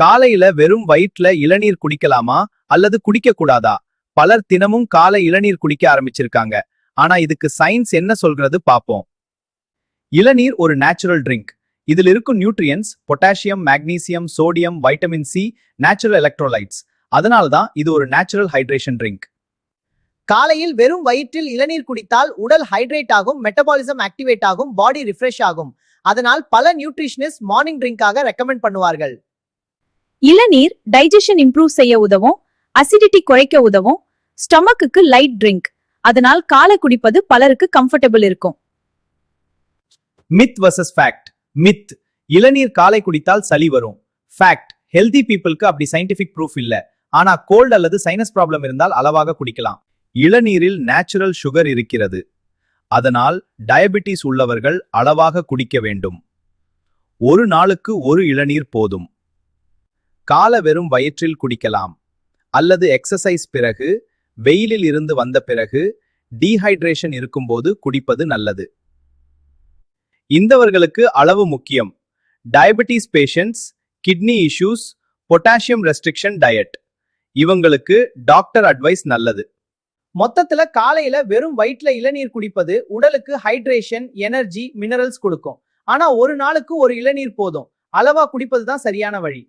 காலையில வெறும் வயிற்றுல இளநீர் குடிக்கலாமா அல்லது குடிக்க கூடாதா? பலர் தினமும் காலை இளநீர் குடிக்க ஆரம்பிச்சிருக்காங்க. ஆனா இதுக்கு சயின்ஸ் என்ன சொல்கிறது பாப்போம். இளநீர் ஒரு நேச்சுரல் ட்ரிங்க். இதில் இருக்கும் nutrients potassium, magnesium, sodium, vitamin C, natural electrolytes. அதனால்தான் இது ஒரு நேச்சுரல் ஹைட்ரேஷன் ட்ரிங்க். காலையில் வெறும் வயிற்றில் இளநீர் குடித்தால் உடல் ஹைட்ரேட் ஆகும், மெட்டபாலிசம் ஆக்டிவேட் ஆகும், பாடி ரிஃப்ரெஷ் ஆகும். அதனால் பல நியூட்ரிஷனிஸ்ட் மார்னிங் ட்ரிங்காக ரெக்கமெண்ட் பண்ணுவார்கள். இளநீர் டைஜஷன் இம்ப்ரூவ் செய்ய உதவும், அசிடிட்டி குறைக்க உதவும், ஸ்டொமக்குக்கு லைட் ட்ரிங்க். அதனால் காலை குடிப்பது பலருக்கு கம்ஃபர்டபிள் இருக்கும். Myth versus fact. மித்: இளநீர் காலை குடித்தால் சளி வரும். ஃபேக்ட்: ஹெல்தி பீப்புளுக்கு அப்படி சயின்டிபிக் ப்ரூஃப் இல்ல. ஆனா கோல்ட் அல்லது சைனஸ் ப்ராப்ளம் இருந்தால் அளவாக குடிக்கலாம். இளநீரில் நேச்சுரல் சுகர் இருக்கிறது. அதனால் டயபெட்டிஸ் உள்ளவர்கள் அளவாக குடிக்க வேண்டும். ஒரு நாளுக்கு ஒரு இளநீர் போதும். காலை வெறும் வயிற்றில் குடிக்கலாம். அல்லது எக்ஸசைஸ் பிறகு, வெயிலில் இருந்து வந்த பிறகு, டீஹைட்ரேஷன் இருக்கும்போது குடிப்பது நல்லது. இந்தவர்களுக்கு அளவு முக்கியம். Diabetes patients, kidney issues, potassium restriction diet. இவங்களுக்கு டாக்டர் அட்வைஸ் நல்லது. மொத்தத்துல காலையில வெறும் வயிற்றுல இளநீர் குடிப்பது உடலுக்கு ஹைட்ரேஷன், எனர்ஜி, மினரல்ஸ் கொடுக்கும். ஆனா ஒரு நாளுக்கு ஒரு இளநீர் போதும். அளவா குடிப்பது தான் சரியான வழி.